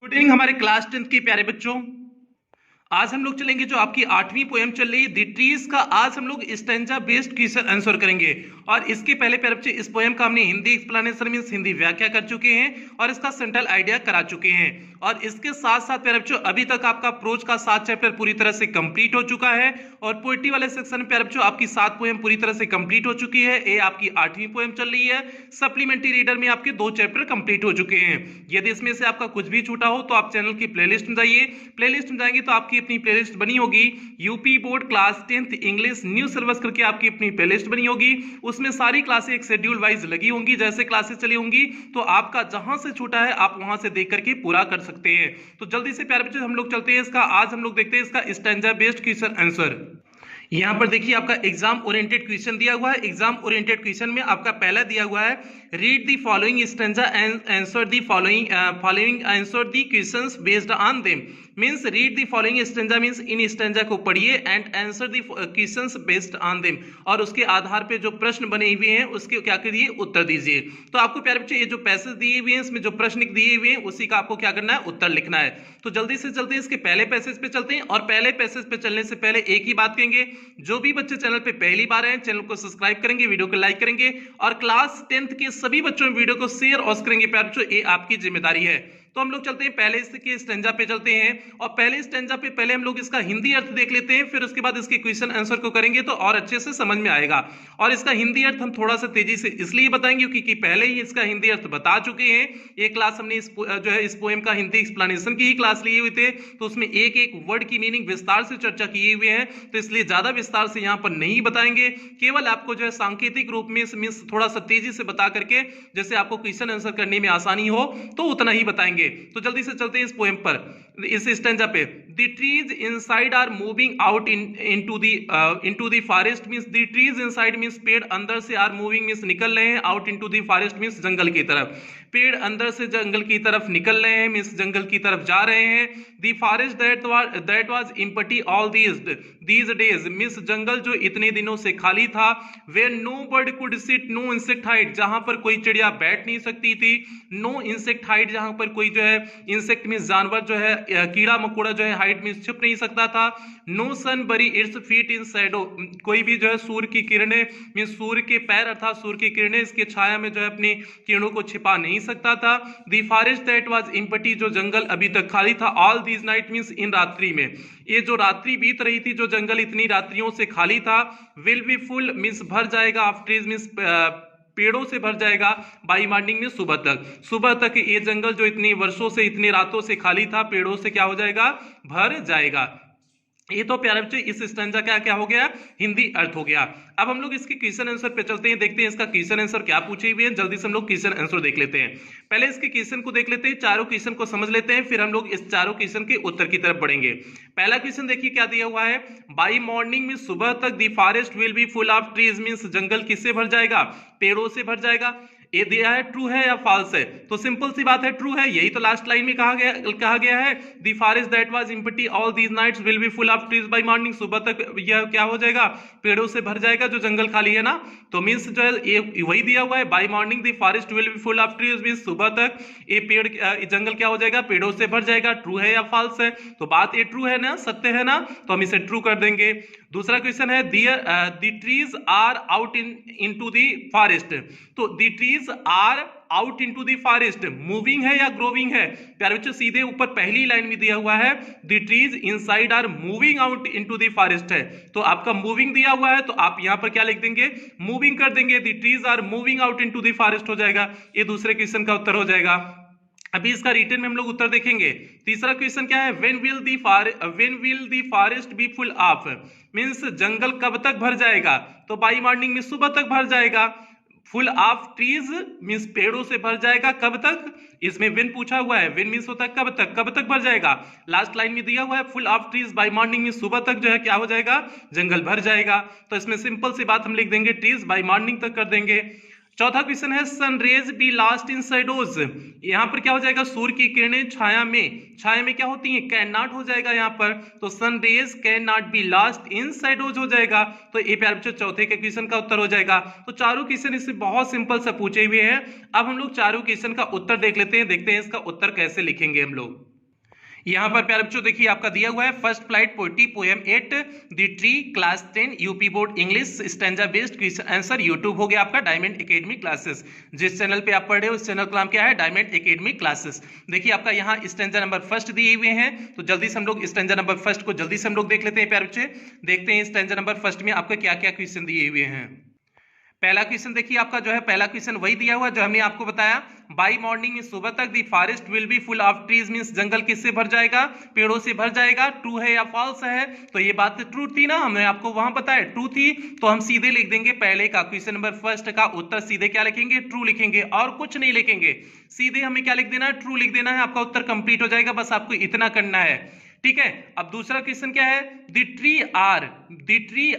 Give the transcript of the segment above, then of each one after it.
Good evening हमारे class 10th के प्यारे बच्चों। आज हम लोग चलेंगे जो आपकी 8वीं पोएम चल रही है द ट्रीज का। आज हम लोग स्टैंजा बेस्ड क्वेश्चन आंसर करेंगे और इसके पहले प्यारे बच्चे इस पोएम का हमने हिंदी एक्सप्लेनेशन मींस हिंदी व्याख्या कर चुके हैं और इसका सेंट्रल आइडिया करा चुके हैं। और इसके साथ साथ प्यारे बच्चों अभी तक आपका प्रोज का 7 चैप्टर पूरी तरह से कंप्लीट हो चुका है और पोएट्री वाले सेक्शन में प्यारे बच्चों आपकी 7 पोएम पूरी तरह से कंप्लीट हो चुकी है। ये आपकी 8वीं पोएम चल रही है। सप्लीमेंट्री रीडर में आपके 2 चैप्टर कंप्लीट हो चुके हैं। यदि इसमें से आपका कुछ भी छूटा हो तो आप चैनल की प्लेलिस्ट में जाइए। प्लेलिस्ट में जाएंगे तो आपकी अपनी प्लेलिस्ट बनी होगी UP board class 10th English new syllabus करके आपकी अपनी प्लेलिस्ट बनी होगी। उसमें सारी क्लासें एक शेड्यूल वाइज लगी होंगी। जैसे क्लासेस चली होंगी तो आपका जहां से छूटा है आप वहां से देख करके पूरा कर सकते हैं। तो जल्दी से प्यारे बच्चों हम लोग चलते हैं इसका। आज हम लोग देखते हैं इसका स्टैंजा बेस्ड क्वेश्चन आंसर। यहां पर देखिए आपका एग्जाम ओरिएंटेड क्वेश्चन दिया हुआ है। एग्जाम ओरिएंटेड क्वेश्चन में आपका पहला दिया हुआ है read the following stanza and answer the following answer the questions based on them. Means read the following stanza means in stanza को पढ़िए and answer the questions based on them और उसके आधार पे जो प्रश्न बने हुए हैं उसके क्या करिए उत्तर दीजिए। तो आपको प्यारे बच्चे ये जो पैसेज दिए हुए हैं इसमें जो प्रश्न दिए हुए हैं उसी का आपको क्या करना है उत्तर लिखना है। तो जल्दी से जल्दी इसके पहले पैसेज पे चलते हैं और पहले पैसेज पे चलने से पहले एक ही बात कहेंगे, जो भी बच्चे चैनल पे पहली बार आए चैनल को सब्सक्राइब करेंगे, वीडियो को लाइक करेंगे और क्लास 10th के सभी बच्चों में वीडियो को शेयर और करेंगे प्यारे बच्चों, ये आपकी जिम्मेदारी है। तो हम लोग चलते हैं पहले इसके स्टैंजा पे चलते हैं और पहले स्टैंजा पे पहले हम लोग इसका हिंदी अर्थ देख लेते हैं, फिर उसके बाद इसके क्वेश्चन आंसर को करेंगे तो और अच्छे से समझ में आएगा। और इसका हिंदी अर्थ हम थोड़ा सा तेजी से इसलिए बताएंगे क्योंकि पहले ही इसका हिंदी अर्थ बता चुके हैं। एक क्लास हमने इस पोएम का हिंदी एक्सप्लेनेशन की ही क्लास लिए हुए थे तो उसमें एक एक वर्ड की मीनिंग विस्तार से चर्चा किए हुए हैं, तो इसलिए ज्यादा विस्तार से यहाँ पर नहीं बताएंगे। केवल आपको जो है सांकेतिक रूप में मींस थोड़ा सा तेजी से बता करके जैसे आपको क्वेश्चन आंसर करने में आसानी हो तो उतना ही बताएंगे। तो जल्दी से चलते हैं इस पोएम पर, इस स्टैंजा पे। The trees inside are moving out into the forest means the trees inside means पेड़ अंदर से are moving means निकल रहे हैं, out into the forest means जंगल की तरफ। पेड़ अंदर से जंगल की तरफ निकल रहे हैं मींस जंगल की तरफ जा रहे हैं। The forest that was empty all these days means जंगल जो इतने दिनों से खाली था। Where no bird could sit no insect hide जहां पर कोई चिड़िया बैठ नहीं सकती थी। No insect hide जहां पर कोई जो है इंसेक्ट मींस जानवर जो है कीड़ा मकोड़ा जो है हाइड मींस छुप नहीं सकता था। नो सन बरी इट्स फीट इन शैडो कोई भी जो है सूर्य की किरणें मींस सूर्य के पैर अर्थात सूर्य की किरणें इसके छाया में जो है अपनी किरणों को छिपा नहीं सकता था। The forest that was empty जो जंगल अभी तक खाली था। ऑल दीज नाइट मींस इन रात्रि में ये जो रात्रि बीत रही थी जो जंगल इतनी रात्रियों से खाली था। विल बी फुल मींस भर जाएगा ऑफ ट्रीज मींस पेड़ों से भर जाएगा। बाई मॉर्निंग में सुबह तक ये जंगल जो इतनी वर्षों से इतनी रातों से खाली था पेड़ों से क्या हो जाएगा भर जाएगा। ये तो प्यारे बच्चे इस स्टैंजा का क्या हो गया हिंदी अर्थ हो गया। अब हम लोग इसके क्वेश्चन आंसर पे चलते हैं, देखते हैं इसका क्वेश्चन आंसर क्या पूछे हुए हैं। जल्दी से हम लोग क्वेश्चन आंसर देख लेते हैं। पहले इसके क्वेश्चन को देख लेते हैं, चारों क्वेश्चन को समझ लेते हैं, फिर हम लोग इस चारों क्वेश्चन के उत्तर की तरफ बढ़ेंगे। पहला क्वेश्चन देखिए क्या दिया हुआ है, बाई मॉर्निंग में सुबह तक the forest will be full of trees means जंगल किससे भर जाएगा पेड़ों से भर जाएगा। ये दिया है ट्रू है या फॉल्स है, तो सिंपल सी बात है ट्रू है, यही तो लास्ट लाइन में कहा गया है the forest that was empty all these nights will be full of trees by morning सुबह तक यह क्या हो जाएगा पेड़ों से भर जाएगा जो जंगल खाली है ना। तो मींस जो है ये वही दिया हुआ है by morning the forest will be full of trees means सुबह तक ये पेड़ जंगल क्या हो जाएगा पेड़ों से भर जाएगा। ट्रू है या फॉल्स है, तो बात ये ट्रू है ना, सत्य है ना, तो हम इसे ट्रू कर देंगे। दूसरा क्वेश्चन है the trees are out into the forest, तो the trees are out into the forest moving है या ग्रोविंग है। प्यारे बच्चों सीधे ऊपर पहली लाइन में दिया हुआ है the trees inside are moving out into the forest है, तो आपका मूविंग दिया हुआ है तो आप यहां पर क्या लिख देंगे मूविंग कर देंगे। The trees are moving out into the forest हो जाएगा, ये दूसरे क्वेश्चन का उत्तर हो जाएगा। अभी इसका रिटर्न में हम लोग उत्तर देखेंगे। तीसरा क्वेश्चन क्या है, when will the forest be full of means जंगल कब तक भर जाएगा, तो बाई मॉर्निंग में सुबह तक भर जाएगा। फुल ऑफ ट्रीज मींस पेड़ों से भर जाएगा कब तक, इसमें व्हेन पूछा हुआ है, व्हेन मींस होता है कब तक भर जाएगा। लास्ट लाइन में दिया हुआ है full of trees by morning में सुबह तक जो है क्या हो जाएगा जंगल भर जाएगा, तो इसमें सिंपल सी बात हम लिख देंगे ट्रीज बाय मॉर्निंग तक कर देंगे। चौथा क्वेश्चन है sunrays be last in shadows, यहां पर क्या हो जाएगा सूर्य की किरणें छाया में क्या होती हैं कैन नॉट हो जाएगा यहाँ पर, तो sun rays can not be last in shadows हो जाएगा। तो ये प्यारे बच्चों चौथे के क्वेश्चन का उत्तर हो जाएगा। तो चारों क्वेश्चन इससे बहुत सिंपल से पूछे हुए हैं। अब हम लोग चारों क्वेश्चन का उत्तर देख लेते हैं, देखते हैं इसका उत्तर कैसे लिखेंगे हम लोग। यहाँ पर प्यारे बच्चों देखिए आपका दिया हुआ है first flight poetry poem 8 the tree class 10 UP board English stanza based question answer YouTube हो गया आपका डायमंड एकेडमी क्लासेस। जिस चैनल पे आप पढ़ रहे हो उस चैनल का नाम क्या है? Diamond academy classes. देखिए आपका यहाँ स्टैंजा नंबर फर्स्ट दिए हुए हैं, तो जल्दी से हम लोग स्टैंजा नंबर फर्स्ट को जल्दी से हम लोग देख लेते हैं प्यारे बच्चे। देखते हैं स्टैंजा नंबर फर्स्ट में आपको क्या क्या क्वेश्चन दिए हुए हैं। पहला क्वेश्चन देखिए आपका जो है पहला क्वेश्चन वही दिया हुआ जो हमने आपको बताया, बाई मॉर्निंग में सुबह तक the forest will be full of trees means जंगल किससे भर जाएगा? पेड़ों से भर जाएगा। ट्रू है या फॉल्स है? तो ये बात ट्रू थी ना, हमने आपको वहां बताया ट्रू थी, तो हम सीधे लिख देंगे पहले का क्वेश्चन नंबर फर्स्ट का उत्तर सीधे क्या लिखेंगे? ट्रू लिखेंगे और कुछ नहीं लिखेंगे, सीधे हमें क्या लिख देना है? ट्रू लिख देना है। आपका उत्तर कंप्लीट हो जाएगा, बस आपको इतना करना है, ठीक है। अब दूसरा क्वेश्चन क्या है? The tree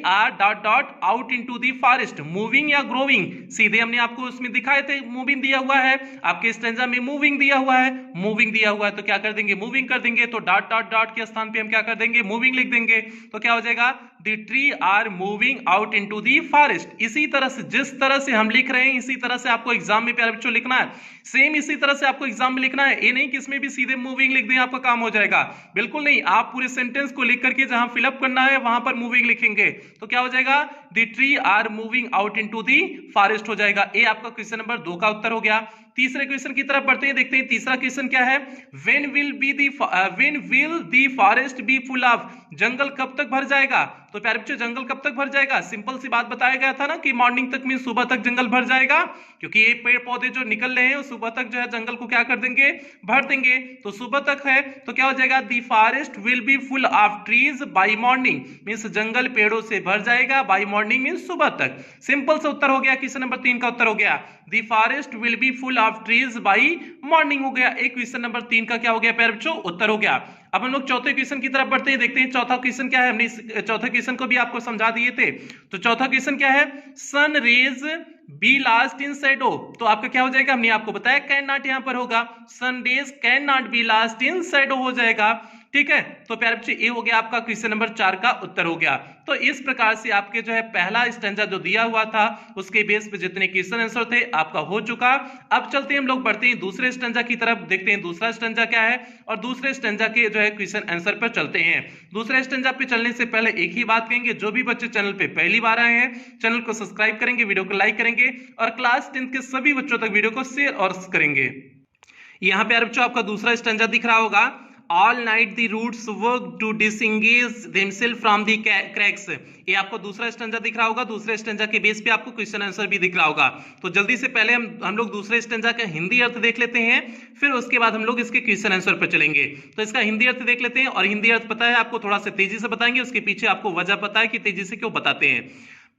R dot dot out into the forest moving या ग्रोविंग? सीधे हमने आपको उसमें दिखाए थे मूविंग दिया हुआ है, आपके स्टैंजा में मूविंग दिया हुआ है, मूविंग दिया हुआ है तो क्या कर देंगे? मूविंग कर देंगे। तो डॉट डॉट डॉट के स्थान पे हम क्या कर देंगे? मूविंग लिख देंगे। तो क्या हो जाएगा? The tree are moving out into the forest. इसी तरह से जिस तरह से हम लिख रहे हैं इसी तरह से आपको एग्जाम में प्यारे बच्चों लिखना है, सेम इसी तरह से आपको एग्जाम में लिखना है। ये नहीं कि इसमें भी सीधे मूविंग लिख दें आपका काम हो जाएगा, बिल्कुल नहीं। आप पूरे सेंटेंस को लिख करके जहां फिलअप करना है वहां पर मूविंग लिखेंगे, तो क्या हो जाएगा? The tree are moving out into the forest हो जाएगा। ये आपका क्वेश्चन नंबर 2 का उत्तर हो गया। तीसरे क्वेश्चन की तरफ बढ़ते हैं, देखते हैं तीसरा क्वेश्चन क्या है। When will the forest be full of? जंगल कब तक भर जाएगा? तो प्यारे बच्चों जंगल कब तक भर जाएगा? सिंपल सी बात बताया गया था ना कि मॉर्निंग तक मीन सुबह तक जंगल भर जाएगा, क्योंकि ये पेड़ पौधे जो निकल रहे हैं सुबह तक जो है जंगल को क्या कर देंगे? भर देंगे। तो सुबह तक है तो क्या हो जाएगा? The forest will be full of trees by morning means जंगल पेड़ों से भर जाएगा, बाय मॉर्निंग मींस सुबह तक। सिंपल सा उत्तर हो गया, क्वेश्चन नंबर 3 का उत्तर हो गया। The forest will be full of trees by morning हो गया। एक क्वेश्चन नंबर 3 का क्या हो गया प्यारे बच्चों? उत्तर हो गया। अब हम लोग चौथे क्वेश्चन की तरफ बढ़ते हैं, देखते हैं चौथा क्वेश्चन क्या है। हमने चौथे क्वेश्चन को भी आपको समझा दिए थे, तो चौथा क्वेश्चन क्या है? Sun rays be last in shadow. तो आपका क्या हो जाएगा? हमने आपको बताया कैन नॉट यहां पर होगा, sun rays can not be last in shadow हो जाएगा, ठीक है। तो प्यारे बच्चे ये हो गया आपका क्वेश्चन नंबर 4 का उत्तर हो गया। तो इस प्रकार से आपके जो है पहला स्टैंजा जो दिया हुआ था उसके बेस पे जितने क्वेश्चन आंसर थे आपका हो चुका। अब चलते हैं हम लोग बढ़ते हैं दूसरे स्टैंजा की तरफ, देखते हैं दूसरा स्टैंजा क्या है और दूसरे स्टैंजा के जो है क्वेश्चन आंसर पर चलते हैं। दूसरे स्टैंजा पे चलने से पहले एक ही बात कहेंगे, जो भी बच्चे चैनल पे पहली बार आए हैं चैनल को सब्सक्राइब करेंगे, वीडियो को लाइक करेंगे और क्लास 10 के सभी बच्चों तक वीडियो को शेयर और करेंगे। यहाँ पे बच्चों आपका दूसरा स्टैंजा दिख रहा होगा, All night the roots work to disengage themselves from the cracks। ये आपको दूसरा स्टैंजा दिख रहा होगा, दूसरे स्टैंजा के बेस पे आपको क्वेश्चन आंसर भी दिख रहा होगा। तो जल्दी से पहले हम लोग दूसरे स्टैंजा का हिंदी अर्थ देख लेते हैं, फिर उसके बाद हम लोग इसके क्वेश्चन आंसर पर चलेंगे। तो इसका हिंदी अर्थ देख लेते हैं और हिंदी अर्थ पता है आपको, थोड़ा सा तेजी से बताएंगे, उसके पीछे आपको वजह पता है कि तेजी से क्यों बताते हैं।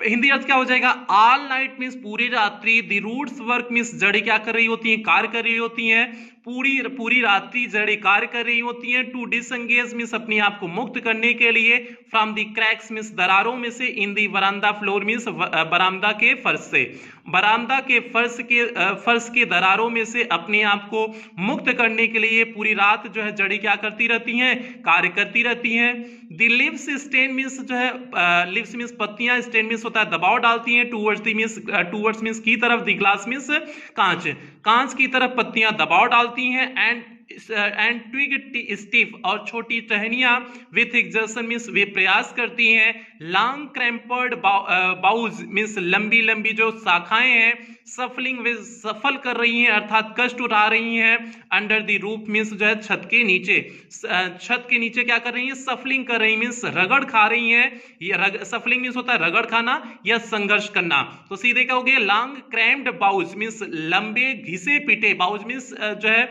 हिंदी अर्थ क्या हो जाएगा? ऑल नाइट मींस पूरी रात्रि, द रूट्स वर्क मींस जड़ी क्या कर रही होती हैं? कार्य कर रही होती हैं। पूरी रात्रि जड़ी कार्य कर रही होती हैं। टू डिसएंगेज मींस अपने आप को मुक्त करने के लिए, फ्रॉम द क्रैक्स मींस दरारों में से, इन द बरामदा फ्लोर मींस बरामदा के फर्श से, बरामदा के फर्श के दरारों में से अपने आप को मुक्त करने के लिए पूरी रात जो है जड़ी क्या करती रहती हैं? कार्य करती रहती हैं। द लिव्स स्टेन मींस जो है लिव्स मींस पत्तियां, स्टेन मींस होता है दबाव डालती हैं, टूवर्ड्स मींस की तरफ, द ग्लास मींस कांच की तरफ पत्तियां दबाव डालती हैं। एंड ट्विग स्टिफ और छोटी टहनियां विथ एक्सर्शन मींस वे प्रयास करती हैं। लॉन्ग क्रैम्पर्ड बाउज मींस लंबी लंबी जो शाखाएं हैं, सफलिंग वे सफल कर रही हैं अर्थात कष्ट उठा रही हैं। अंडर द रूफ मींस जो है छत के नीचे क्या कर रही हैं? सफलिंग कर रही मींस रगड़ खा रही हैं। ये सफलिंग मींस होता है रगड़ खाना या संघर्ष करना। तो सीधे क्या हो गया? लॉन्ग क्रैम्ड बाउज मींस लंबे घिसे पिटे, बाउज मींस जो है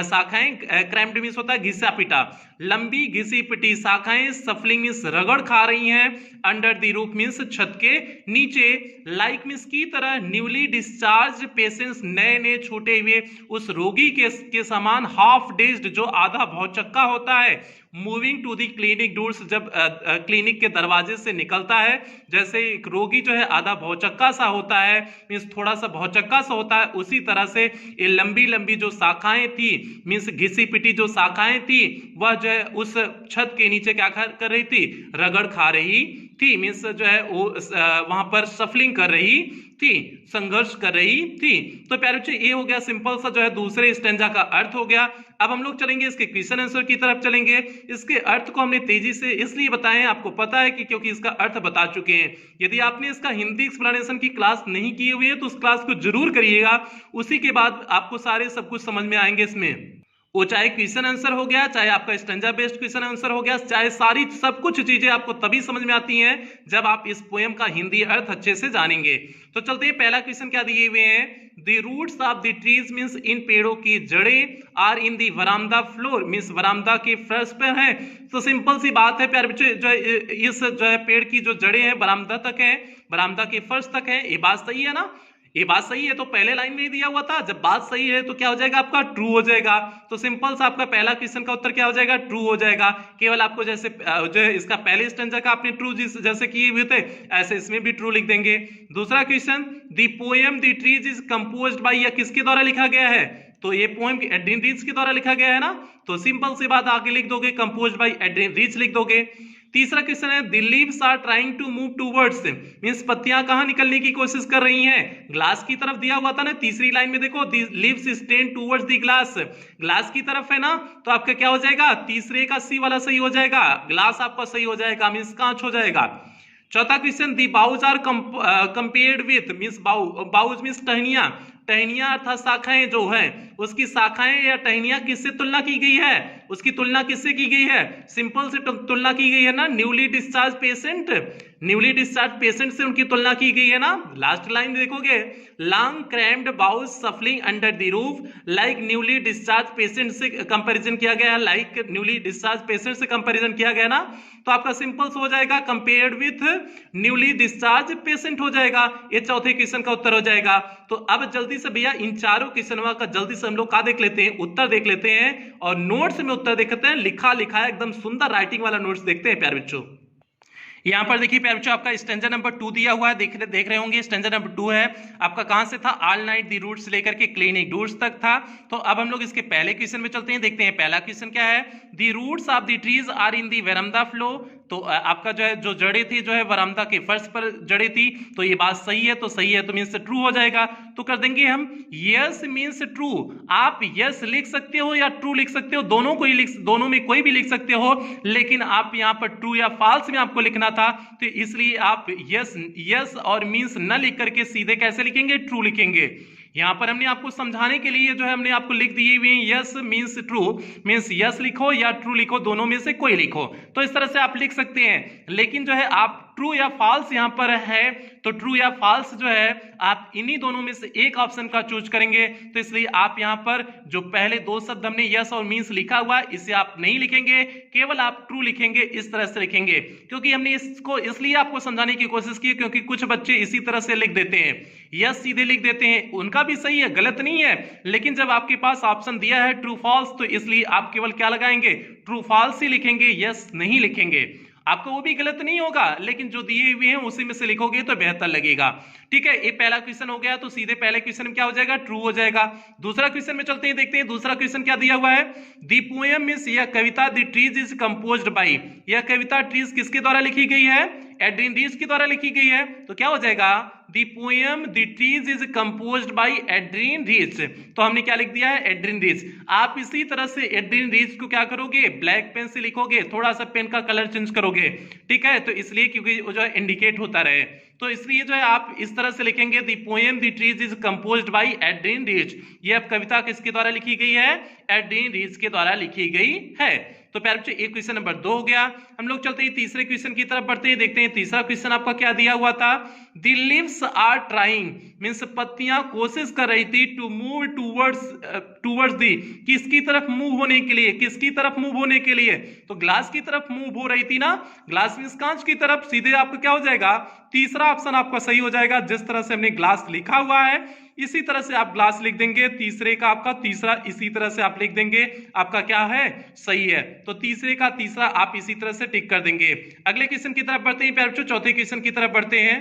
शाखाएं, क्रैम्ड मींस होता है घिसा पिटा, लंबी घिसी पिटी शाखाएं, सफलिंग मींस रगड़ खा रही हैं। अंडर द रूफ मींस छत के नीचे। लाइक मींस की तरह, न्यूली डिस्चार्ज पेशेंट्स नए छूटे हुए उस रोगी के समान, हाफ डेज्ड जो आधा भौचक्का होता है, moving to the clinic doors जब क्लिनिक के दरवाजे से निकलता है, जैसे एक रोगी जो है आधा भौचक्का सा होता है मींस थोड़ा सा भौचक्का सा होता है, उसी तरह से ये लंबी लंबी जो शाखाएं थी मींस घिसी पिटी जो शाखाएं थी वह जो है उस छत के नीचे क्या कर रही थी? रगड़ खा रही थी मींस जो है वो वहां पर सफलिंग कर रही थी, संघर्ष कर रही थी। तो प्यारे बच्चों ये हो गया सिंपल सा जो है दूसरे स्टेंजा का अर्थ हो गया। अब हम लोग चलेंगे इसके क्वेश्चन आंसर की तरफ चलेंगे। इसके अर्थ को हमने तेजी से इसलिए बताए, आपको पता है कि क्योंकि इसका अर्थ बता चुके हैं। यदि आपने इसका हिंदी एक्सप्लेनेशन की क्लास नहीं की हुई है तो उस क्लास को जरूर करिएगा, उसी के बाद आपको सारे सब कुछ समझ में आएंगे इसमें। वो चाहे क्वेश्चन आंसर हो गया, चाहे आपका स्टैंजा बेस्ड क्वेश्चन आंसर हो गया, चाहे सारी सब कुछ चीजें आपको तभी समझ में आती हैं जब आप इस पोएम का हिंदी अर्थ अच्छे से जानेंगे। तो चलते हैं, पहला क्वेश्चन क्या दिए हुए हैं, the roots of the trees means इन पेड़ों की जड़ें are in the veranda floor means वरामदा के फर्श पर है। तो सिंपल सी बात है प्यारे बच्चों, जो इस जो है पेड़ की जो जड़ें हैं बरामदा तक है, बरामदा के फर्श तक है। ये बात सही है ना, ये बात सही है। तो पहले लाइन में ही दिया हुआ था, जब बात सही है तो क्या हो जाएगा आपका ट्रू हो जाएगा। तो सिंपल सा आपका पहला क्वेश्चन का उत्तर क्या हो जाएगा, ट्रू हो जाएगा। केवल आपको जैसे जो है इसका पहले स्टेंजा का आपने ट्रू जैसे किए हुए थे ऐसे इसमें भी ट्रू लिख देंगे। दूसरा question, the poem the trees is composed bye, या किसके द्वारा लिखा गया है, तो ये पोएम एड्रिन रीच के द्वारा लिखा गया है ना, तो सिंपल सी बात आगे लिख दोगे कंपोज्ड बाय एड्रिन रीच लिख दोगे। तीसरा क्वेश्चन है, the leaves are trying to move towards means पत्तियां कहां निकलने की कोशिश कर रही हैं, ग्लास की तरफ दिया हुआ था ना। तीसरी लाइन में देखो, the leaves stand towards the glass, glass की तरफ है ना, तो आपका क्या हो जाएगा, तीसरे का सी वाला सही हो जाएगा, ग्लास आपका सही हो जाएगा मींस कांच हो जाएगा। चौथा question, the boughs are compared with means boughs means टहनियां, टहनियां अर्थात शाखाएं जो है उसकी शाखाएं या टहनियां किससे तुलना की गई है, उसकी तुलना किससे की गई है, सिंपल से तुलना की गई है ना, newly discharge patient, newly discharge patient से उनकी तुलना की गई है ना। लास्ट लाइन देखोगे, long crammed boughs सफलिंग under the roof like newly discharge patient से कंपैरिजन किया गया, लाइक न्यूली डिस्चार्ज पेशेंट से कंपैरिजन किया गया ना। तो आपका सिंपल हो जाएगा compared with newly discharge patient हो जाएगा, ये चौथे क्वेश्चन का उत्तर हो जाएगा। तो अब जल्दी से भैया इन चारों क्वेश्चनों का जल्दी से हम लोग क्या देख लेते हैं, उत्तर देख लेते हैं और नोट्स में उत्तर देखते हैं, लिखा लिखा है एकदम सुंदर राइटिंग वाला नोट्स देखते हैं प्यारे बच्चों। यहां पर देखिए प्यारे बच्चों आपका स्टैंजा नंबर 2 दिया हुआ है, देख रहे होंगे स्टैंजा नंबर 2 है आपका, कहां से था, ऑल नाइट दी रूट्स लेकर के क्लिनिक डूट्स तक था। तो अब हम लोग इसके पहले क्वेश्चन में चलते हैं, देखते हैं पहला क्वेश्चन क्या है, the roots of the trees are in the veranda floor, तो आपका जो है जो जड़ें थी जो है वरामदा के फर्श पर जड़ें थी, तो ये बात सही है, तो सही है तो मींस ट्रू हो जाएगा। तो कर देंगे हम यस मींस ट्रू, आप यस लिख सकते हो या ट्रू लिख सकते हो, दोनों को ही लिख, दोनों में कोई भी लिख सकते हो, लेकिन आप यहां पर ट्रू या फॉल्स में आपको लिखना था, तो इसलिए आप यस और मींस न लिख करके सीधे कैसे लिखेंगे, ट्रू लिखेंगे। यहां पर हमने आपको समझाने के लिए जो है हमने आपको लिख दिए हुए हैं yes means true, means yes लिखो या ट्रू लिखो, दोनों में से कोई लिखो, तो इस तरह से आप लिख सकते हैं। लेकिन जो है आप ट्रू या फॉल्स यहां पर है, तो ट्रू या फॉल्स जो है आप इन्हीं दोनों में से एक ऑप्शन का चूज करेंगे, तो इसलिए आप यहां पर जो पहले दो शब्द हमने यस और मींस लिखा हुआ है इसे आप नहीं लिखेंगे, केवल आप ट्रू लिखेंगे, इस तरह से लिखेंगे। क्योंकि हमने इसको इसलिए आपको समझाने की कोशिश की क्योंकि कुछ बच्चे इसी तरह से लिख देते हैं, यस सीधे लिख देते हैं, उनका भी सही है, गलत नहीं है, लेकिन जब आपके पास ऑप्शन दिया है ट्रू फॉल्स, तो इसलिए आप केवल क्या लगाएंगे, ट्रू फॉल्स ही लिखेंगे, यस नहीं लिखेंगे। आपको वो भी गलत नहीं होगा, लेकिन जो दिए हुए हैं उसी में से लिखोगे तो बेहतर लगेगा। ठीक है, ये पहला क्वेश्चन हो गया, तो सीधे पहले क्वेश्चन में क्या हो जाएगा, ट्रू हो जाएगा। दूसरा क्वेश्चन में चलते हैं, देखते हैं दूसरा क्वेश्चन क्या दिया हुआ है, दी पोएम मींस यह कविता the trees is composed by, यह कविता ट्रीज किसके द्वारा लिखी गई है, एड्रिन रीच के द्वारा लिखी गई है, तो क्या हो जाएगा, दी poem the trees is composed bye Adrienne Rich, तो हमने क्या लिख दिया है, एड्रिन रीच। आप इसी तरह से एड्रिन रीच को क्या करोगे, ब्लैक पेन से लिखोगे, थोड़ा सा पेन का कलर चेंज करोगे, ठीक है, तो इसलिए क्योंकि वो जो है इंडिकेट होता रहे, तो इसलिए जो है आप इस तरह से लिखेंगे, दी poem the trees is composed bye Adrienne Rich, यह कविता किसके द्वारा लिखी गई है, एड्रिन रीच के द्वारा लिखी गई है। तो प्यारे बच्चों एक क्वेश्चन नंबर 2 हो गया। हम लोग चलते हैं तीसरे क्वेश्चन की तरफ बढ़ते हैं, देखते हैं तीसरा क्वेश्चन आपका क्या दिया हुआ था, the leaves are trying means पत्तियां कोशिश कर रही थी टू मूव टूवर्ड्स दी, किसकी तरफ मूव होने के लिए, किसकी तरफ मूव होने के लिए, तो ग्लास की तरफ मूव हो रही थी ना, ग्लास मींस कांच की तरफ, सीधे आपका क्या हो जाएगा, तीसरा ऑप्शन आपका सही हो जाएगा। जिस तरह से हमने ग्लास लिखा हुआ है इसी तरह से आप ग्लास लिख देंगे, तीसरे का आपका तीसरा इसी तरह से आप लिख देंगे, आपका क्या है, सही है। तो तीसरे का तीसरा आप इसी तरह से टिक कर देंगे। अगले क्वेश्चन की तरफ बढ़ते हैं प्यारे बच्चों, चौथे क्वेश्चन की तरफ बढ़ते हैं।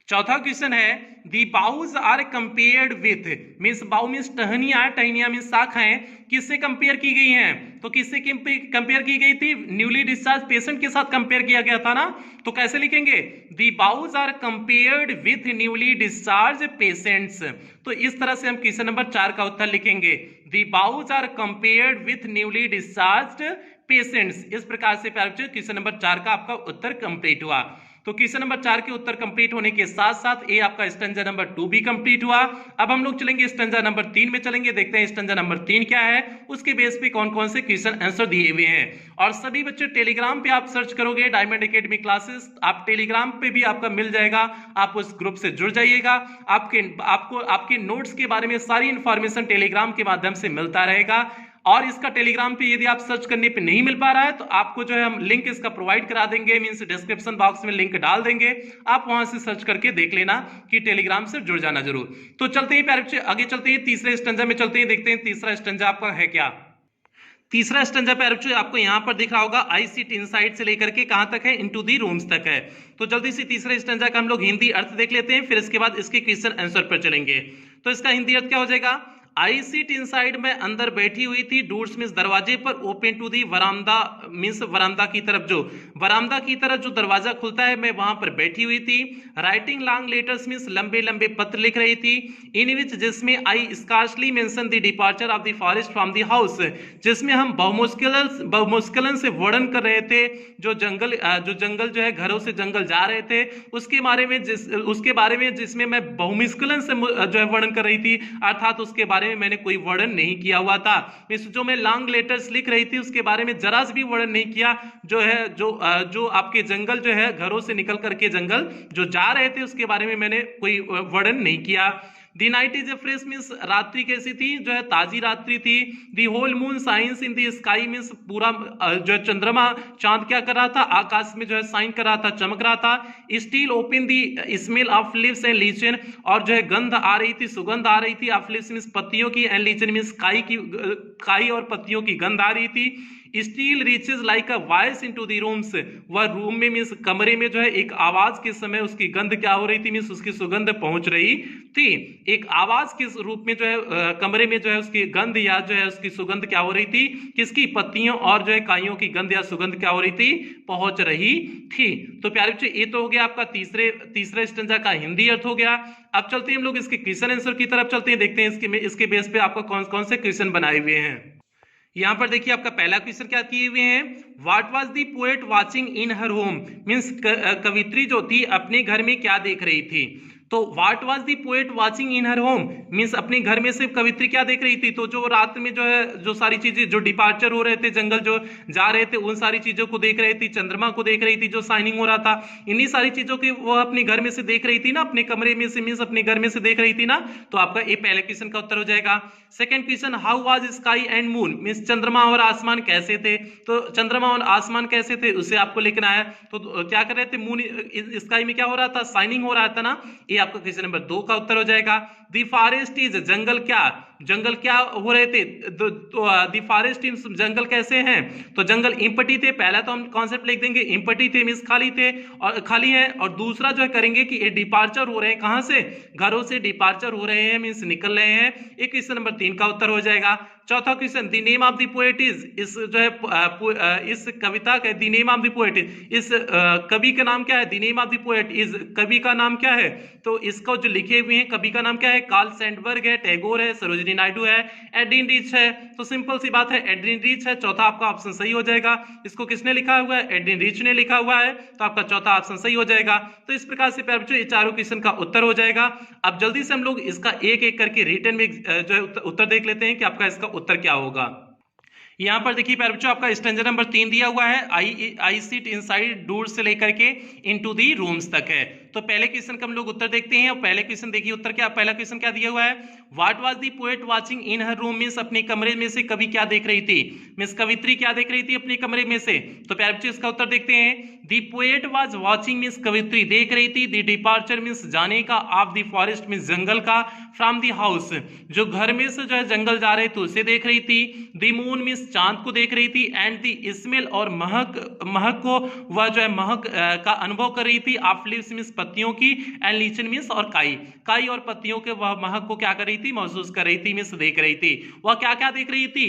चौथा क्वेश्चन है the boughs are compared with, means bough means टहनिया, टहनिया मीन्स शाखाएं, किससे कंपेयर की गई हैं? तो किससे कंपेयर की गई थी? न्यूली डिस्चार्ज पेशेंट के साथ कंपेयर किया गया था ना, तो कैसे लिखेंगे? The boughs are compared with newly discharge patients. तो इस तरह से हम क्वेश्चन नंबर 4 का उत्तर लिखेंगे, the boughs are compared with newly discharge patients. इस प्रकार से प्यारे बच्चों क्वेश्चन नंबर 4 का आपका उत्तर कंप्लीट हुआ। तो क्वेश्चन नंबर 4 के उत्तर कंप्लीट होने के साथ साथ ये आपका स्टैंजा नंबर 2 भी कंप्लीट हुआ। अब हम लोग चलेंगे स्टैंजा नंबर 3 में चलेंगे, देखते हैं स्टैंजा नंबर 3 क्या है, उसके बेस पे कौन कौन से क्वेश्चन आंसर दिए हुए हैं। और सभी बच्चे टेलीग्राम पे आप सर्च करोगे डायमंड एकेडमी क्लासेस, आप टेलीग्राम पे भी आपका मिल जाएगा, आप उस ग्रुप से जुड़ जाइएगा। आपके नोट्स के बारे में सारी इंफॉर्मेशन टेलीग्राम के माध्यम से मिलता रहेगा। और इसका टेलीग्राम पे यदि आप सर्च करने पे नहीं मिल पा रहा है तो आपको जो है हम लिंक इसका प्रोवाइड करा देंगे, मींस डिस्क्रिप्शन बॉक्स में लिंक डाल देंगे, आप वहां से सर्च करके देख लेना कि टेलीग्राम से जुड़ जाना जरूर। तो चलते हैं प्यारे बच्चे, आगे चलते हैं, तीसरे स्टंजा में चलते हैं, देखते हैं तीसरा स्टंजा आपका है क्या। तीसरा स्टंजा प्यारे बच्चे आपको यहां पर दिख रहा होगा, आई सीट इनसाइड से लेकर के कहां तक है, इनटू दी रूम्स तक है। तो जल्दी से तीसरे स्टंजा का हम लोग हिंदी अर्थ देख लेते हैं, फिर इसके बाद इसके क्वेश्चन आंसर पर चलेंगे। तो इसका हिंदी अर्थ क्या हो जाएगा? आई सीट इनसाइड में अंदर बैठी हुई थी, डोर्स मींस दरवाजे पर, ओपन टू दी वरामदा मींस वरामदा की तरफ, जो वरामदा की तरफ जो दरवाजा खुलता है मैं वहां पर बैठी हुई थी। राइटिंग लॉन्ग लेटर्स मींस लंबे लंबे पत्र लिख रही थी। इन विच जिसमें I scarcely mention the departure of the forest from the house, जिसमें हम बहुमुश्किलन से वर्णन कर रहे थे जो जंगल जो है घरों से जंगल जा रहे थे उसके बारे में जिसमें मैं बहुमुश्किलन से जो है वर्णन कर रही थी, अर्थात उसके बारे में मैंने कोई वर्णन नहीं किया हुआ था। जो मैं लॉन्ग लेटर्स लिख रही थी उसके बारे में जरा भी वर्णन नहीं किया, जो आपके जंगल जो है घरों से निकल करके जंगल जो जा रहे थे उसके बारे में मैंने कोई वर्णन नहीं किया। The night is a fresh means रात्रि कैसी थी, जो है ताजी रात्रि थी। The whole moon shines in the sky means पूरा जो है चंद्रमा चांद क्या कर रहा था, आकाश में जो है साइन कर रहा था, चमक रहा था। Still open the smell of leaves and lichen, और जो है गंध आ रही थी, सुगंध आ रही थी। ऑफ लीव्स मीन्स पत्तियों की, एंड लीचन मीन्स काई और पत्तियों की गंध आ रही थी। Steel reaches like a voice into the rooms, वह रूम में मीन्स कमरे में जो है एक आवाज के समय उसकी गंध क्या हो रही थी, मीन्स उसकी सुगंध पहुंच रही थी। एक आवाज के रूप में जो है कमरे में जो है उसकी गंध या जो है उसकी सुगंध क्या हो रही थी, किसकी, पत्तियों और जो है काइयों की गंध या सुगंध क्या हो रही थी, पहुंच रही थी। तो प्यारे बच्चे ये तो हो गया आपका तीसरे स्टंजा का हिंदी अर्थ हो गया। अब चलते हैं हम लोग इसके क्वेश्चन आंसर की तरफ चलते हैं, देखते हैं इसके बेस पे आपको कौन कौन से क्वेश्चन बनाए हुए हैं। यहां पर देखिए आपका पहला क्वेश्चन क्या किए हुए हैं, what was the poet watching in her home, means कवित्री जो थी अपने घर में क्या देख रही थी। तो what was the poet watching in her home means अपने घर में से कवित्री क्या देख रही थी, तो जो रात में जो है जो सारी चीजें जो डिपार्चर हो रहे थे, जंगल जो जा रहे थे उन सारी चीजों को देख रही थी, चंद्रमा को देख रही थी जो साइनिंग हो रहा था, इन्हीं सारी चीजों की वो अपने घर में से देख रही थी ना, अपने कमरे में से मींस अपने घर में से देख रही थी ना। तो आपका ये पहले क्वेश्चन का उत्तर हो जाएगा। Second question, how was sky and moon means चंद्रमा और आसमान कैसे थे, तो चंद्रमा और आसमान कैसे थे उसे आपको लिखना है। तो क्या कर रहे थे, मून स्काई में क्या हो रहा था, साइनिंग हो रहा था ना, ये आपका क्वेश्चन नंबर 2 का उत्तर हो जाएगा। दी फॉरेस्ट इज जंगल क्या हो रहे थे, दी फॉरेस्ट इज जंगल कैसे हैं, तो जंगल इम्पटी थे, पहला तो हम कॉन्सेप्ट लिख देंगे इम्पटी थे मींस खाली थे और खाली हैं, और दूसरा जो है करेंगे कि ये डिपार्चर हो रहे हैं, कहां से, घरों से डिपार्चर हो रहे हैं मींस निकल रहे हैं। एक क्वेश्चन नंबर 3 का उत्तर हो जाएगा। चौथा question, the name of the poet is, इस जो है इस कविता का the name of the poet, इस कवि का नाम क्या है, the name of the poet is, कवि का नाम क्या है, तो इसको जो लिखे हुए हैं कवि का नाम क्या है, कार्ल सैंडबर्ग है, टैगोर है, सरोजिनी नायडू है, एड्रिन रीच है। तो सिंपल सी बात है एड्रिन रीच है, चौथा आपका ऑप्शन सही हो जाएगा। इसको किसने लिखा हुआ है, एड्रिन रीच ने लिखा हुआ है, तो आपका चौथा ऑप्शन सही हो जाएगा। तो इस प्रकार से प्यारे बच्चों ये चारों क्वेश्चन का उत्तर हो जाएगा। अब जल्दी से हम लोग इसका एक एक करके रिटन में जो है उत्तर देख लेते हैं कि आपका इसका उत्तर क्या होगा। यहां पर देखिए प्यारे बच्चों आपका स्टैंजा नंबर 3 दिया हुआ है, आई सीट इनसाइड डोर से लेकर के इनटू दी रूम्स तक है। तो पहले क्वेश्चन का हम लोग उत्तर देखते हैं, और पहले क्वेश्चन देखिए उत्तर क्या, पहला क्वेश्चन क्या दिया हुआ है, what was the poet watching in her room means अपने कमरे में से कवि क्या देख रही थी, मींस कवित्री क्या देख रही थी अपने कमरे में से। तो प्यारे बच्चों इसका उत्तर देखते हैं, the poet was watching means कवित्री देख रही थी, दी डिपार्चर मींस जाने का, ऑफ द फॉरेस्ट मींस जंगल का, फ्रॉम द हाउस जो घर में से जो है जंगल जा रहे थे उसे देख रही थी, दी मून मींस चांद को देख रही थी, एंड दी स्मेल और महक को वह जो है महक का अनुभव कर रही थी, ऑफ लीव्स मींस पत्तियों की, एंड लीचन मीन्स और काई, काई और पत्तियों के वह महक को क्या कर रही थी, महसूस कर रही थी, मीन्स देख रही थी। वह क्या क्या देख रही थी,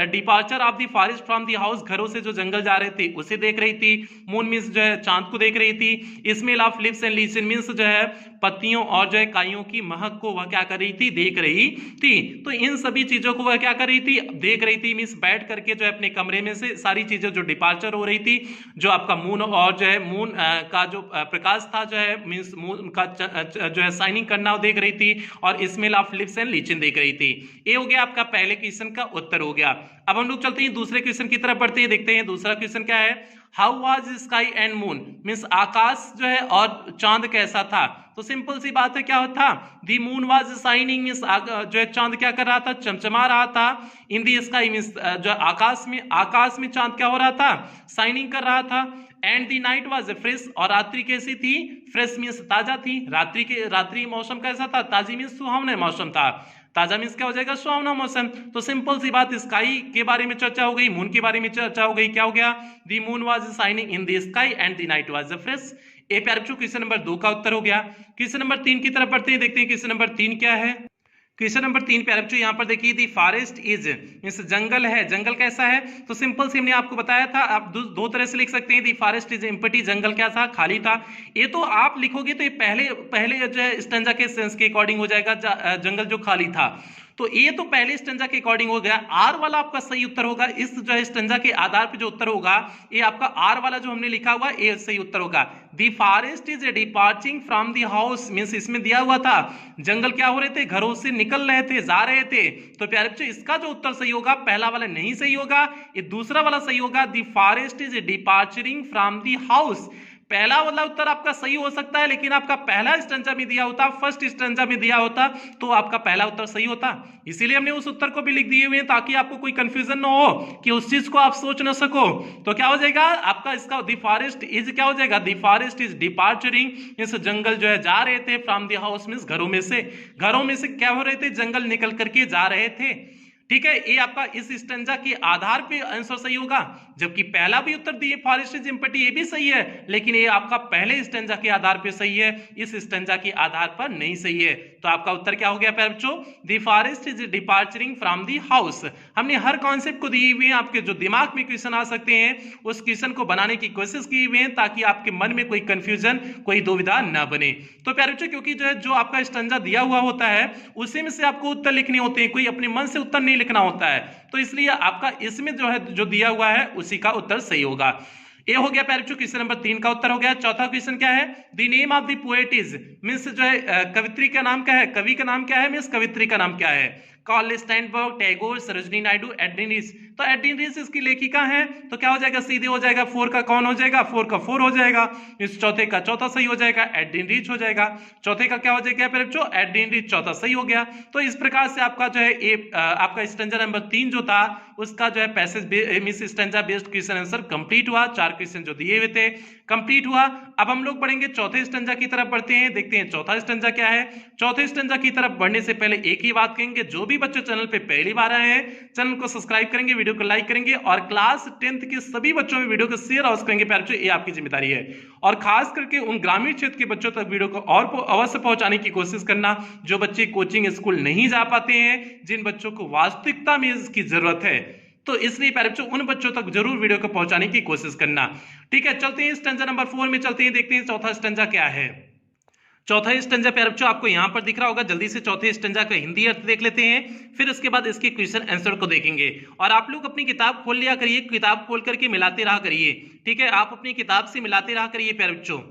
departure of the forest from the house, घरों से जो जंगल जा रहे थे उसे देख रही थी। मून मीन्स जो है चांद को देख रही थी। Smell of leaves and lichen means जो है पत्तियों और जो है काइयों की महक को वह क्या कर रही थी, देख रही थी। तो इन सभी चीजों को वह क्या कर रही थी, देख रही थी, मीन्स बैठ करके जो है अपने कमरे में से सारी चीजें जो डिपार्चर हो रही थी, जो आपका मून और जो है मून का जो प्रकाश था जो है मीन्स मून का जो है शाइनिंग करना देख रही थी, और स्मेल ऑफ लिव्स एंड लीचन देख रही थी। ये हो गया आपका पहले क्वेश्चन का उत्तर हो गया। अब हम लोग चलते हैं दूसरे क्वेश्चन की तरफ बढ़ते हैं, देखते हैं दूसरा क्वेश्चन क्या है। How was sky and moon, means आकाश जो है और चांद कैसा था। तो सिंपल सी बात है, क्या होता, दी मून वाज शाइनिंग, मीन्स जो है चांद क्या कर रहा था, चमचमा रहा था। इन दी स्काई मीन्स जो आकाश में चांद क्या हो रहा था, शाइनिंग कर रहा था। And the night was fresh, और रात्रि कैसी थी, फ्रेश मीन्स ताजा थी। रात्रि मौसम कैसा था, ताजी मीन्स सुहावना मौसम था। ताजा मीन्स क्या हो जाएगा, सुहावना मौसम। तो सिंपल सी बात, स्काई के बारे में चर्चा हो गई, मून के बारे में चर्चा हो गई। क्या हो गया, the moon was shining in the sky and the night was fresh. ए प्यारे बच्चों क्वेश्चन नंबर 2 का उत्तर हो गया। क्वेश्चन नंबर 3 की तरफ बढ़ते हैं, देखते हैं क्वेश्चन नंबर 3 क्या है। क्वेश्चन नंबर 3 प्यारे बच्चों यहाँ पर देखिए, दी फॉरेस्ट इज मींस जंगल है, जंगल कैसा है। तो सिंपल से हमने आपको बताया था, आप दो तरह से लिख सकते हैं। दी फॉरेस्ट इज एम्प्टी, जंगल क्या था, खाली था। ये तो आप लिखोगे तो ये पहले जो है स्टेंजा के सेंस के अकॉर्डिंग हो जाएगा, जंगल जो खाली था। तो ये तो पहले स्टेंजा के अकॉर्डिंग हो गया। आर वाला आपका सही उत्तर होगा, इस जो है स्टेंजा के आधार पे जो उत्तर होगा, ये आपका आर वाला जो हमने लिखा हुआ ये सही उत्तर होगा। The forest is departing from the house, means इसमें दिया हुआ था जंगल क्या हो रहे थे, घरों से निकल रहे थे, जा रहे थे। तो प्यारे बच्चों इसका जो उत्तर सही होगा, पहला वाला नहीं सही होगा, ये दूसरा वाला सही होगा। The forest is departuring from the house. पहला वाला उत्तर आपका सही हो सकता है, लेकिन आपका पहला स्टेंजा में दिया होता, फर्स्ट स्टेंजा में दिया होता, तो आपका पहला उत्तर सही होता। इसीलिए हमने उस उत्तर को भी लिख दिए हुए हैं, ताकि आपको कोई कंफ्यूजन ना हो कि उस चीज को आप सोच ना सको। तो क्या हो जाएगा आपका, इसका दी फॉरेस्ट इज क्या हो जाएगा, दी फॉरेस्ट इज डिपार्चरिंग, इस जंगल जो है जा रहे थे, फ्रॉम दी हाउस मींस घरों में से क्या हो रहे थे, जंगल निकल करके जा रहे थे। ठीक है, ये आपका इस स्टेंजा के आधार पे आंसर सही होगा। जबकि पहला भी उत्तर दिए फॉरेस्ट इज एम्प्टी, ये भी सही है, लेकिन ये आपका पहले स्टेंजा के आधार पे सही है, इस स्टेंजा के आधार पर नहीं सही है। तो आपका उत्तर क्या हो गया प्यारे बच्चों, the forest is departuring from the house. हमने हर कॉन्सेप्ट को दिए हुए हैं, आपके जो दिमाग में क्वेश्चन आ सकते हैं उस क्वेश्चन को बनाने की कोशिश की हुई है, ताकि आपके मन में कोई कंफ्यूजन, कोई दुविधा न बने। तो प्यारे बच्चों क्योंकि जो आपका स्टेंजा दिया हुआ होता है उसी में से आपको उत्तर लिखने होते हैं, कोई अपने मन से उत्तर नहीं लिखना होता है। तो इसलिए आपका इसमें जो है जो दिया हुआ है उसी का उत्तर सही होगा। ये हो गया प्यारे बच्चों क्वेश्चन नंबर 3 का उत्तर हो गया। चौथा क्वेश्चन क्या है, the name of the poet is, means जो है कवित्री का नाम क्या है, कवि का नाम क्या है, मींस कवित्री का नाम क्या है। कार्ल स्टैनबर्ग, टैगोर, सरोजिनी नायडू, एड्रिन रीस। तो एड्रिन रीस इसकी लेखिका है, तो क्या हो जाएगा, सीधे हो जाएगा 4 का कौन हो जाएगा, 4 का 4 हो जाएगा। इस चौथे का चौथा सही हो जाएगा, एड्रिन रीच हो जाएगा। चौथे का क्या हो जाएगा प्यारे बच्चों, एड्रिन रीच, चौथा सही हो गया। तो इस प्रकार से आपका जो है आपका स्टेंजा नंबर 3 जो था उसका जो है passage means stanza based question answer complete हुआ। 4 क्वेश्चन जो दिए हुए थे कंप्लीट हुआ। अब हम लोग पढ़ेंगे चौथे स्टेंजा की तरफ बढ़ते हैं, देखते हैं चौथा स्टेंजा क्या है। चौथे स्टेंजा की तरफ बढ़ने से पहले एक ही बात कहेंगे, जो भी बच्चे चैनल पे पहली बार आए हैं चैनल को सब्सक्राइब करेंगे, वीडियो को लाइक करेंगे, और क्लास 10th के सभी बच्चों में वीडियो को शेयर अवश्य करेंगे प्यारे बच्चों, ये आपकी जिम्मेदारी है। और खास करके उन ग्रामीण क्षेत्र के बच्चों तक वीडियो को और अवश्य पहुंचाने की कोशिश करना, जो बच्चे कोचिंग स्कूल नहीं जा पाते हैं, जिन बच्चों को वास्तविकता में इसकी जरूरत है। तो इसलिए प्यारे बच्चों उन बच्चों तक जरूर वीडियो को पहुंचाने की कोशिश करना। ठीक है, चलते हैं स्टेंजा नंबर 4 में चलते हैं, देखते हैं चौथा स्टेंजा क्या है। चौथा स्टेंजा प्यारे बच्चों आपको यहां पर दिख रहा होगा, जल्दी से चौथे स्टेंजा का हिंदी अर्थ देख लेते हैं, फिर उसके बाद इसके क्वेश्चन आंसर को देखेंगे। और आप लोग अपनी किताब खोल लिया करिए, किताब खोल करके मिलाते रहा करिए। ठीक है, आप अपनी किताब से मिलाते रहा करिए प्यारे बच्चों।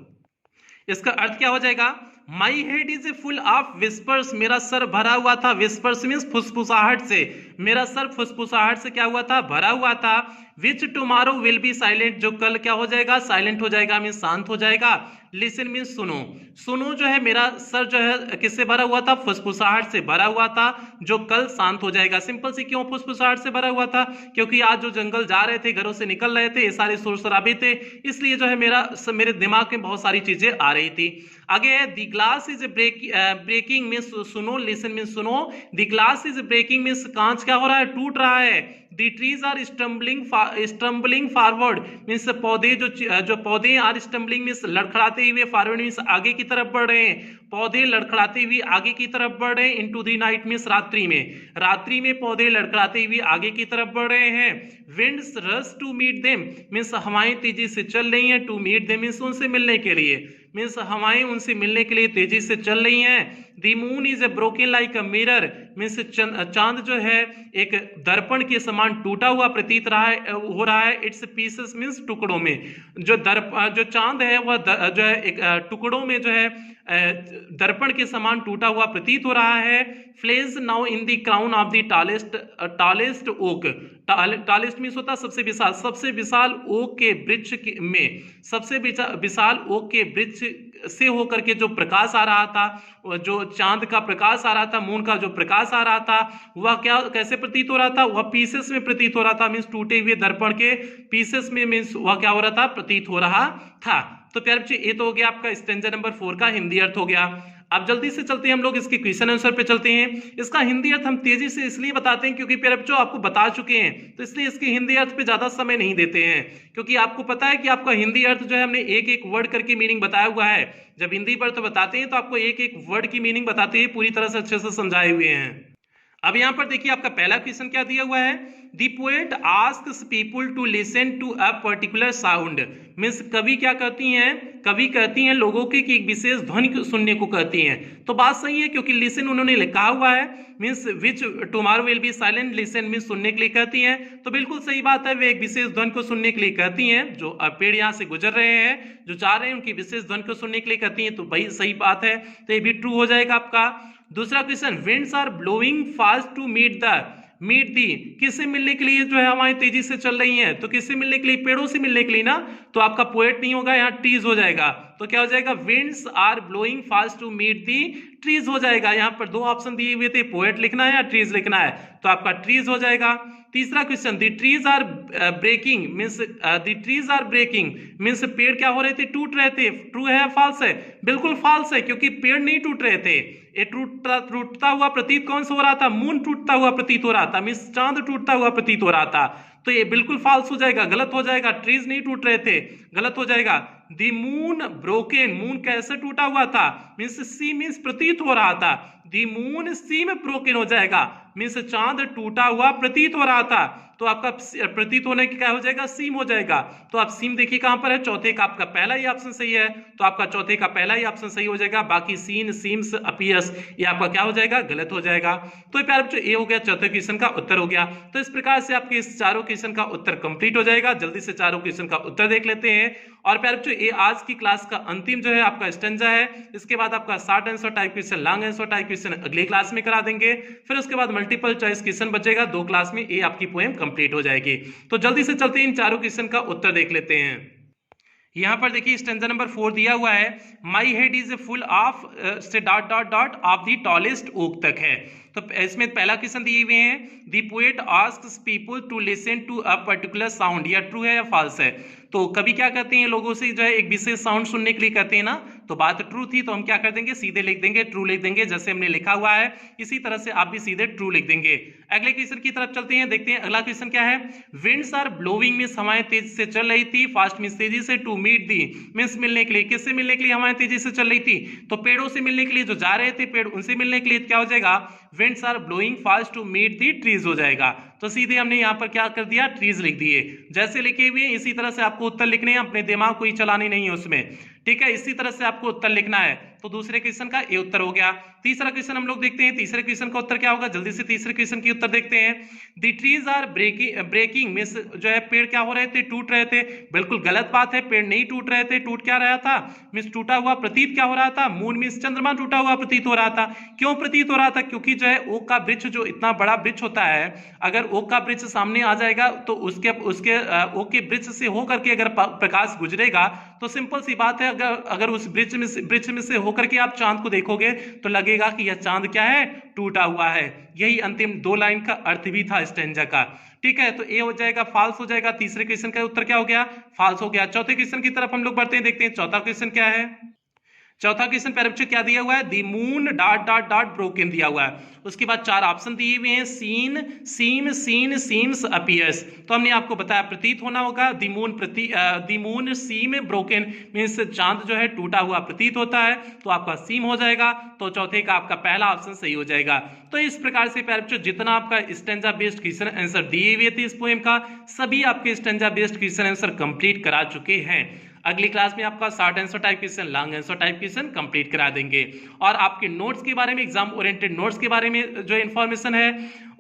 इसका अर्थ क्या हो जाएगा, माई head is full of whispers, मेरा सर भरा हुआ था, विस्पर्स मींस फुसफुसाहट से, मेरा सर फुसफुसाहट से क्या हुआ था, भरा हुआ था। विच टुमारो विल बी साइलेंट, जो कल क्या हो जाएगा, साइलेंट हो जाएगा, मींस शांत हो जाएगा। लिसन मींस सुनो, सुनो जो है मेरा सर जो है किससे भरा हुआ था, फुसफुसाहट से भरा हुआ था, जो कल शांत हो जाएगा। सिंपल सी, क्यों फुसफुसाहट से भरा हुआ था, क्योंकि आज जो जंगल जा रहे थे, घरों से निकल रहे थे, ये सारे शोर शराबे थे, इसलिए जो है मेरे दिमाग में बहुत सारी चीजें आ रही थी। आगे है the glass is breaking means सुनो, लिसन मींस सुनो, the glass is breaking means कांच क्या हो रहा है, टूट रहा है। The trees are stumbling forward means पौधे जो पौधे आर स्टम्बलिंग मीन्स लड़खड़ाते हुए, फॉरवर्ड मीन्स आगे की तरफ बढ़ रहे हैं, पौधे लड़खड़ाते हुए आगे की तरफ बढ़ रहे हैं, इनटू द नाइट मीन्स रात्रि में पौधे लड़खड़ाते हुए आगे की तरफ बढ़ रहे हैं। Winds rush to meet them means हवाएं तेजी से चल रही हैं, टू मीट देम मीन्स उनसे मिलने के लिए, मीन्स हवाएं उनसे मिलने के लिए तेजी से चल रही हैं। The moon is a broken like a mirror means चांद जो है एक दर्पण के समान टूटा हुआ प्रतीत हो रहा है। इट्स पीसेस मीन्स टुकड़ों में, जो चांद है वह जो है एक टुकड़ों में जो है दर्पण के समान टूटा हुआ प्रतीत हो रहा है। Flash now in the crown of the tallest oak, tallest means होता है सबसे विशाल ओक के वृक्ष में, सबसे विशाल ओक के वृक्ष से होकर के जो प्रकाश आ रहा था, जो चांद का प्रकाश आ रहा था, मून का जो प्रकाश आ रहा था, वह कैसे प्रतीत हो रहा था, वह पीसेस में प्रतीत हो रहा था, मीन्स टूटे हुए दर्पण के पीसेस में, मीन्स वह क्या हो रहा था, प्रतीत हो रहा था। तो प्यारे बच्चे ये तो हो गया आपका स्टैंजा नंबर 4 का हिंदी अर्थ हो गया। अब जल्दी से चलते हैं हम लोग इसके क्वेश्चन आंसर पे चलते हैं। इसका हिंदी अर्थ हम तेजी से इसलिए बताते हैं क्योंकि प्यारे बच्चों आपको बता चुके हैं, तो इसलिए इसके हिंदी अर्थ पे ज्यादा समय नहीं देते हैं, क्योंकि आपको पता है कि आपका हिंदी अर्थ जो है हमने एक एक वर्ड करके मीनिंग बताया हुआ है। जब हिंदी अर्थ बताते हैं तो आपको एक एक वर्ड की मीनिंग बताते हैं, पूरी तरह से अच्छे से समझाए हुए हैं। अब यहां पर देखिए आपका पहला क्वेश्चन क्या दिया हुआ है, the poet asks people to listen to a particular sound means कवि क्या कहती हैं लोगों की कि एक विशेष ध्वनि सुनने को कहती हैं। तो बात सही है क्योंकि लिसन उन्होंने लिखा हुआ है, means which tomorrow will be silent, listen means सुनने के लिए कहती हैं, तो बिल्कुल सही बात है, वे एक विशेष ध्वनि को सुनने के लिए कहती हैं। जो पेड़ यहाँ से गुजर रहे हैं, जो जा रहे हैं, उनकी विशेष ध्वनि को सुनने के लिए कहती हैं, तो भाई सही बात है, तो ये भी ट्रू हो जाएगा आपका। दूसरा question, winds are blowing fast to meet the, किससे मिलने के लिए जो है हवाएं तेजी से चल रही हैं, तो किससे मिलने के लिए, पेड़ों से मिलने के लिए ना, तो आपका पोएट नहीं होगा, यहाँ ट्रीज हो जाएगा। तो क्या हो जाएगा, winds are blowing fast to meet the trees हो जाएगा। यहाँ पर दो ऑप्शन दिए हुए थे, पोएट लिखना है या ट्रीज लिखना है, तो आपका ट्रीज हो जाएगा। तीसरा question, the trees are breaking means पेड़ क्या हो रहे थे, टूट रहे थे, ट्रू है या फॉल्स है, बिल्कुल फॉल्स है, क्योंकि पेड़ नहीं टूट रहे थे, ये टूटता हुआ प्रतीत कौन सा हो रहा था, मून टूटता हुआ प्रतीत हो रहा था, मीन्स चांद टूटता हुआ प्रतीत हो रहा था, तो ये बिल्कुल फॉल्स हो जाएगा, गलत हो जाएगा, ट्रीज नहीं टूट रहे थे, गलत हो जाएगा। द मून ब्रोकन, मून कैसे टूटा हुआ था, मीन्स सी मीन्स प्रतीत हो रहा था, द मून सी में ब्रोकन हो जाएगा, मीन्स चांद टूटा हुआ प्रतीत हो रहा था, तो आपका प्रतीत होने की क्या हो जाएगा, सीम हो जाएगा। तो आप सीम देखिए कहां पर है, चौथे का आपका पहला ही ऑप्शन सही है, तो आपका चौथे का पहला ही ऑप्शन सही हो जाएगा, बाकी सीन सीम्स अपीयर्स ये आपका क्या हो जाएगा, गलत हो जाएगा। तो प्यारे बच्चों ये हो गया चौथे क्वेश्चन का उत्तर हो गया। तो इस प्रकार से आपके इस चारों क्वेश्चन का उत्तर कंप्लीट हो जाएगा। जल्दी से चारों क्वेश्चन का उत्तर देख लेते हैं। और प्यारे बच्चों ये आज की क्लास का अंतिम जो है आपका स्टेंजा है, इसके बाद आपका short answer type question, long answer type question अगली क्लास में करा देंगे, फिर उसके बाद मल्टीपल चॉइस क्वेश्चन बचेगा 2 क्लास में, ये आपकी पोएम कंप्लीट हो जाएगी। तो जल्दी से चलते हैं इन चारों क्वेश्चन का उत्तर देख लेते हैं। यहां पर देखिए स्टेंजा नंबर 4 दिया हुआ है, my head is full of से dot dot dot of the tallest oak तक है। तो इसमें पहला क्वेश्चन दिए हुए हैं, the poet asks people to listen to a particular sound, या ट्रू है या फॉल्स है। तो कभी क्या कहते हैं लोगों से जो है एक विशेष साउंड सुनने के लिए कहते हैं ना, तो बात ट्रू थी, तो हम क्या कर देंगे, सीधे लिख देंगे, ट्रू लिख देंगे, जैसे हमने लिखा हुआ है इसी तरह से आप भी सीधे ट्रू लिख देंगे। अगले क्वेश्चन की तरफ चलते हैं, देखते हैं अगला क्वेश्चन क्या है। विंड्स आर ब्लोइंग मींस हवाएं तेजी से चल रही थी, फास्ट मींस तेजी से, टू मीट दी मींस मिलने के लिए, किससे मिलने के लिए हवाएं तेजी से चल रही थी, तो पेड़ों से मिलने के लिए, जो जा रहे थे पेड़ उनसे मिलने के लिए, क्या हो जाएगा, winds are blowing fast to meet the trees हो जाएगा। तो सीधे हमने यहाँ पर क्या कर दिया, ट्रीज लिख दिए, जैसे लिखे हुए इसी तरह से आपको उत्तर लिखने हैं, अपने दिमाग को ही चलानी नहीं है उसमें, ठीक है, इसी तरह से आपको उत्तर लिखना है। तो दूसरे क्वेश्चन का ये उत्तर हो गया। तीसरा क्वेश्चन हम लोग देखते हैं, तीसरे क्वेश्चन का उत्तर क्या होगा, जल्दी से तीसरे क्वेश्चन की उत्तर देखते हैं। The trees are breaking means जो है पेड़ क्या हो रहे थे, टूट रहे थे, बिल्कुल गलत बात है, पेड़ नहीं टूट रहे थे, टूट क्या रहा था, मींस टूटा हुआ प्रतीत क्या हो रहा था, मून मींस चंद्रमा टूटा हुआ प्रतीत हो रहा था। क्यों प्रतीत हो रहा था, क्योंकि जो है ओक का वृक्ष जो इतना बड़ा वृक्ष होता है, अगर ओक का वृक्ष सामने आ जाएगा तो उसके ओक के वृक्ष से होकर के अगर प्रकाश गुजरेगा तो सिंपल सी बात है, अगर उस वृक्ष में से होकर के आप चांद को देखोगे तो लगेगा कि यह चांद क्या है, टूटा हुआ है। यही अंतिम 2 लाइन का अर्थ भी था स्टेंजा का, ठीक है। तो ये हो जाएगा फॉल्स हो जाएगा, तीसरे क्वेश्चन का उत्तर क्या हो गया, फॉल्स हो गया। चौथे क्वेश्चन की तरफ हम लोग बढ़ते हैं, देखते हैं चौथा क्वेश्चन क्या है। चौथा क्वेश्चन प्यारे बच्चों क्या दिया हुआ है, the moon dot dot dot broken दिया हुआ है। उसके बाद 4 ऑप्शन दिए हुए हैं, सीन, सीम, सीन, सीम्स, अपीयर्स। तो हमने आपको बताया प्रतीत होना होगा, दी मून सीम ब्रोकन मीन्स चांद जो है टूटा हुआ प्रतीत होता है, तो आपका सीम हो जाएगा। तो चौथे का आपका पहला ऑप्शन सही हो जाएगा। तो इस प्रकार से प्यारे बच्चों जितना आपका स्टैंजा बेस्ड क्वेश्चन आंसर दिए हुए थे इस पोएम का, सभी आपके stanza based question answer complete करा चुके हैं। अगली क्लास में आपका short answer type question, long answer type question complete करा देंगे। और आपके नोट्स के बारे में, एग्जाम ओरिएंटेड नोट्स के बारे में जो इन्फॉर्मेशन है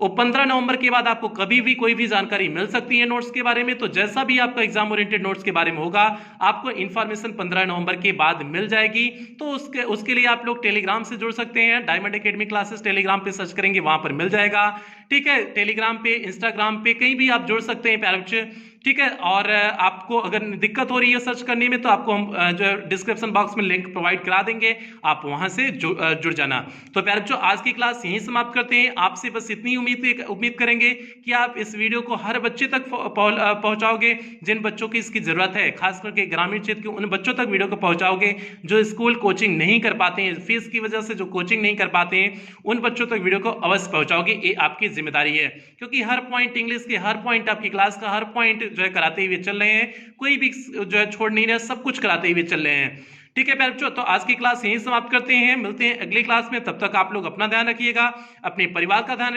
वो 15 नवंबर के बाद आपको कभी भी कोई भी जानकारी मिल सकती है नोट्स के बारे में। तो जैसा भी आपका एग्जाम ओरिएंटेड नोट्स के बारे में होगा, आपको इन्फॉर्मेशन 15 नवंबर के बाद मिल जाएगी। तो उसके लिए आप लोग टेलीग्राम से जुड़ सकते हैं। डायमंड एकेडमी क्लासेस टेलीग्राम पे सर्च करेंगे, वहां पर मिल जाएगा। ठीक है, टेलीग्राम पे, इंस्टाग्राम पे, कहीं भी आप जुड़ सकते हैं प्यारे बच्चे। ठीक है, और आपको अगर दिक्कत हो रही है सर्च करने में, तो आपको हम जो डिस्क्रिप्शन बॉक्स में लिंक प्रोवाइड करा देंगे, आप वहां से जुड़ जाना। तो प्यारे बच्चों आज की क्लास यहीं समाप्त करते हैं। आपसे बस इतनी उम्मीद करेंगे कि आप इस वीडियो को हर बच्चे तक पहुंचाओगे जिन बच्चों की इसकी जरूरत है, खास करके ग्रामीण क्षेत्र के उन बच्चों तक वीडियो को पहुंचाओगे जो स्कूल कोचिंग नहीं कर पाते हैं, फीस की वजह से जो कोचिंग नहीं कर पाते हैं, उन बच्चों तक वीडियो को अवश्य पहुंचाओगे। ये आपकी जिम्मेदारी है, क्योंकि हर पॉइंट इंग्लिश के हर पॉइंट आपकी क्लास का हर पॉइंट जो है कराते हुए चल रहे हैं, कोई भी जो है छोड़ नहीं रहे, सब कुछ कराते हुए चल रहे हैं। ठीक है प्यारे बच्चों, तो आज की क्लास यहीं समाप्त करते हैं। मिलते हैं अगली क्लास में, तब तक आप लोग अपना ध्यान रखिएगा, अपने परिवार का ध्यान